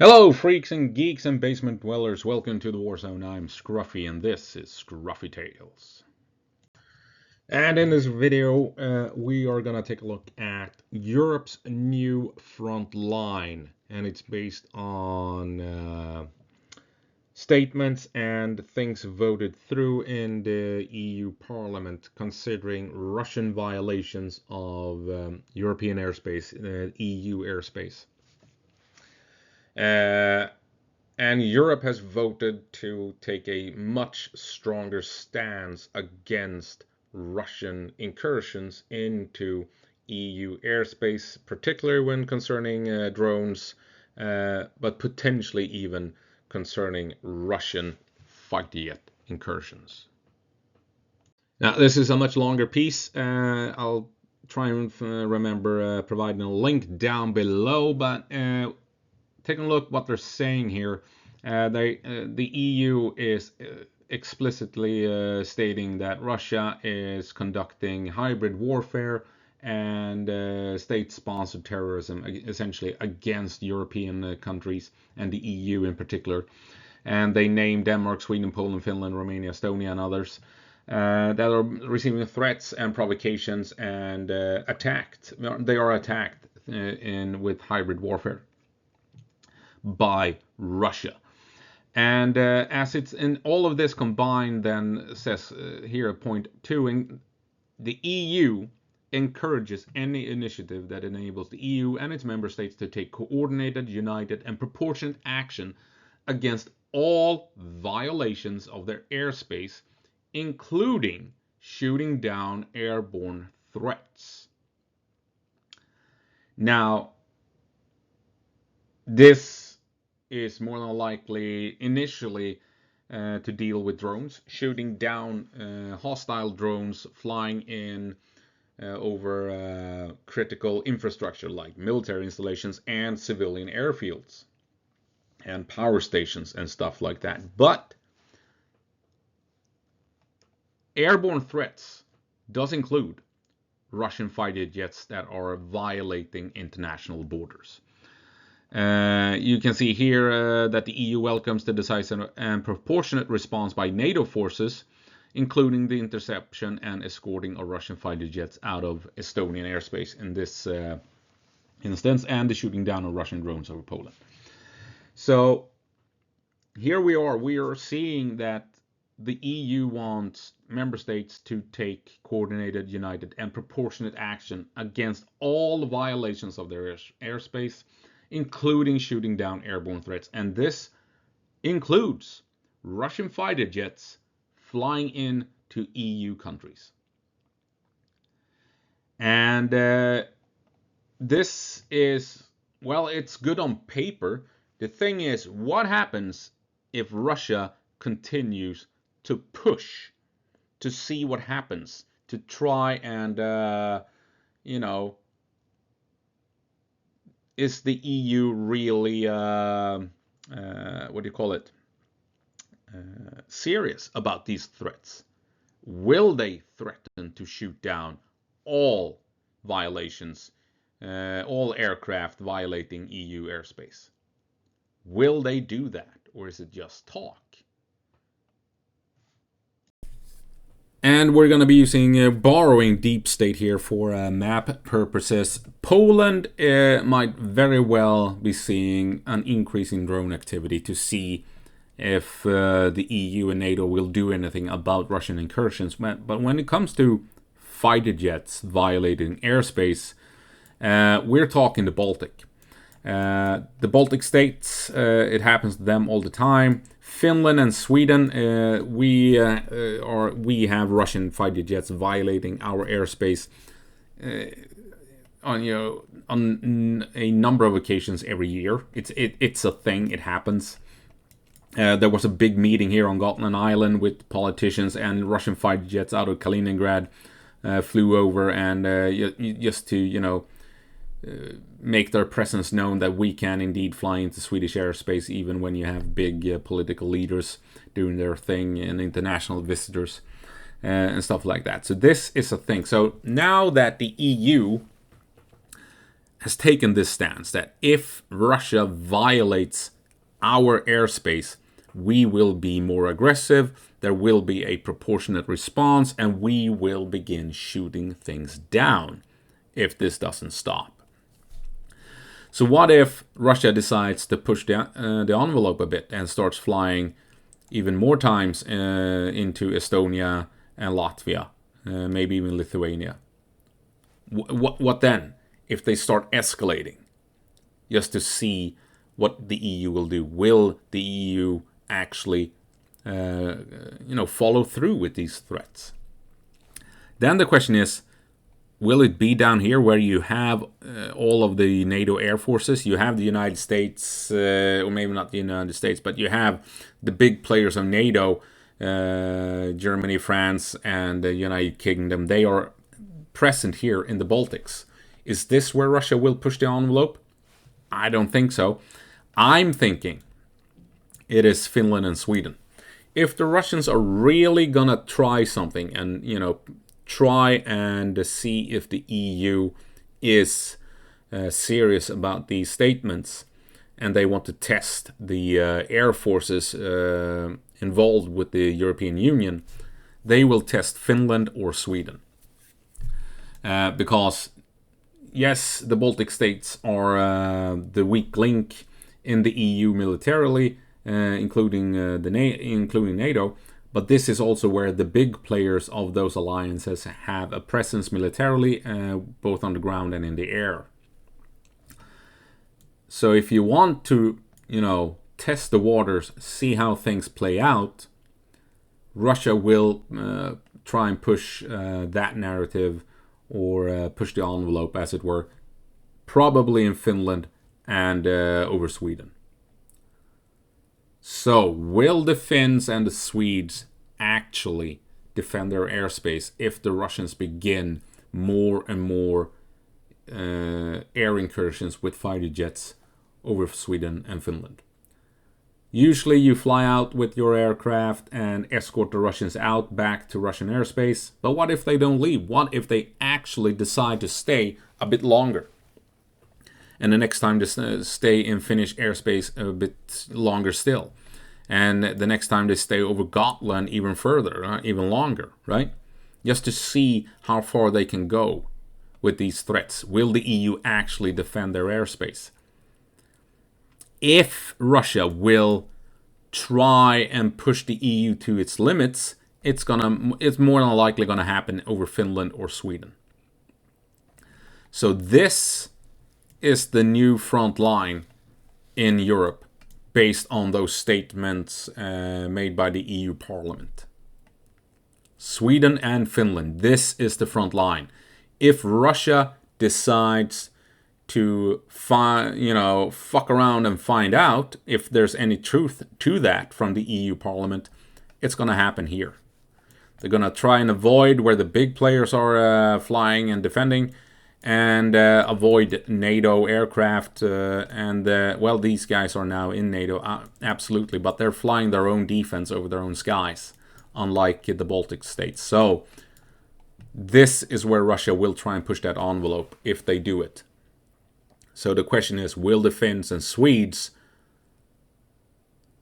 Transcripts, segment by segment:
Hello, freaks and geeks and basement dwellers. Welcome to the Warzone. I'm Scruffy, and this is Scruffy Tales. And in this video, we are gonna take a look at Europe's new Frontline, and it's based on statements and things voted through in the EU Parliament considering Russian violations of European airspace, EU airspace. And Europe has voted to take a much stronger stance against Russian incursions into EU airspace, particularly when concerning drones, but potentially even concerning Russian fighter jet incursions. Now, this is a much longer piece. I'll try and remember providing a link down below, but taking a look what they're saying here. The EU is explicitly stating that Russia is conducting hybrid warfare and state-sponsored terrorism, essentially against European countries and the EU in particular. And they name Denmark, Sweden, Poland, Finland, Romania, Estonia, and others that are receiving threats and provocations and attacked. They are attacked with hybrid warfare by Russia. And as it's in all of this combined, then says here point 2, the EU encourages any initiative that enables the EU and its member states to take coordinated, united, and proportionate action against all violations of their airspace, including shooting down airborne threats. Now, this is more than likely initially to deal with drones, shooting down hostile drones flying in over critical infrastructure like military installations and civilian airfields and power stations and stuff like that. But airborne threats does include Russian fighter jets that are violating international borders. You can see here that the EU welcomes the decisive and proportionate response by NATO forces, including the interception and escorting of Russian fighter jets out of Estonian airspace in this instance, and the shooting down of Russian drones over Poland. So here we are seeing that the EU wants member states to take coordinated, united, and proportionate action against all violations of their airspace, including shooting down airborne threats. And this includes Russian fighter jets flying into EU countries. And this is, well, it's good on paper. The thing is, what happens if Russia continues to push to see what happens, to try and, is the EU really, serious about these threats? Will they threaten to shoot down all violations, all aircraft violating EU airspace? Will they do that, or is it just talk? And we're going to be using borrowing deep state here for map purposes. Poland might very well be seeing an increase in drone activity to see if the EU and NATO will do anything about Russian incursions. But when it comes to fighter jets violating airspace, we're talking the Baltic. The Baltic states, it happens to them all the time. Finland and Sweden, we have Russian fighter jets violating our airspace on a number of occasions every year. It's a thing. It happens. There was a big meeting here on Gotland Island with politicians, and Russian fighter jets out of Kaliningrad flew over and just to make their presence known that we can indeed fly into Swedish airspace even when you have big political leaders doing their thing and international visitors and stuff like that. So this is a thing. So now that the EU has taken this stance that if Russia violates our airspace, we will be more aggressive, there will be a proportionate response, and we will begin shooting things down if this doesn't stop. So what if Russia decides to push the envelope a bit and starts flying even more times into Estonia and Latvia, maybe even Lithuania? What then if they start escalating? Just to see what the EU will do. Will the EU actually, follow through with these threats? Then the question is, will it be down here where you have all of the NATO air forces? You have the United States, or maybe not the United States, but you have the big players of NATO, Germany, France, and the United Kingdom. They are present here in the Baltics. Is this where Russia will push the envelope? I don't think so. I'm thinking it is Finland and Sweden. If the Russians are really gonna try something and, try and see if the EU is serious about these statements, and they want to test the air forces involved with the European Union, they will test Finland or Sweden. Because yes, the Baltic states are the weak link in the EU militarily, including NATO. But this is also where the big players of those alliances have a presence militarily, both on the ground and in the air. So if you want to, test the waters, see how things play out, Russia will try and push that narrative, or push the envelope, as it were, probably in Finland and over Sweden. So, will the Finns and the Swedes actually defend their airspace if the Russians begin more and more air incursions with fighter jets over Sweden and Finland? Usually you fly out with your aircraft and escort the Russians out back to Russian airspace. But what if they don't leave? What if they actually decide to stay a bit longer? And the next time they stay in Finnish airspace a bit longer still. And the next time they stay over Gotland even further, even longer, right? Just to see how far they can go with these threats. Will the EU actually defend their airspace? If Russia will try and push the EU to its limits, it's more than likely going to happen over Finland or Sweden. So this is the new front line in Europe, based on those statements made by the EU Parliament. Sweden and Finland, this is the front line. If Russia decides to fuck around and find out if there's any truth to that from the EU Parliament, it's going to happen here. They're going to try and avoid where the big players are flying and defending, and avoid NATO aircraft. These guys are now in NATO, absolutely, but they're flying their own defense over their own skies, unlike the Baltic states. So this is where Russia will try and push that envelope if they do it. So the question is, will the Finns and Swedes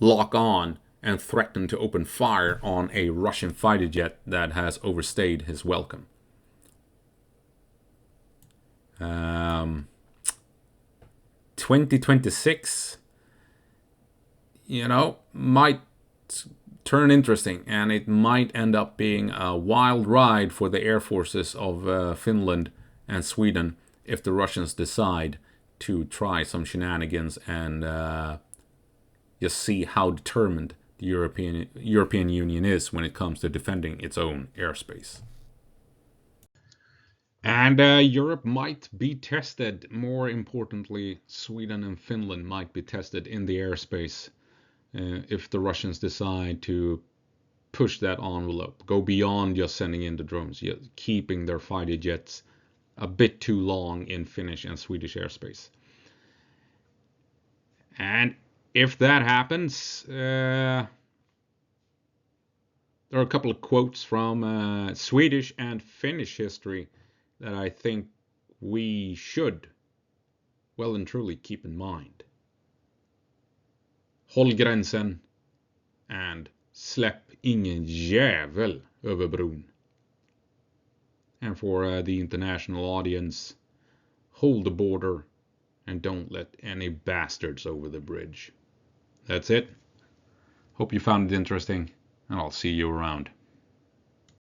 lock on and threaten to open fire on a Russian fighter jet that has overstayed his welcome? 2026, might turn interesting, and it might end up being a wild ride for the air forces of Finland and Sweden if the Russians decide to try some shenanigans and just see how determined the European Union is when it comes to defending its own airspace. And Europe might be tested. More importantly, Sweden and Finland might be tested in the airspace if the Russians decide to push that envelope, go beyond just sending in the drones, keeping their fighter jets a bit too long in Finnish and Swedish airspace. And if that happens, there are a couple of quotes from Swedish and Finnish history that I think we should well and truly keep in mind. Håll gränsen and släpp ingen jävel över bron. And for the international audience, hold the border and don't let any bastards over the bridge. That's it. Hope you found it interesting, and I'll see you around.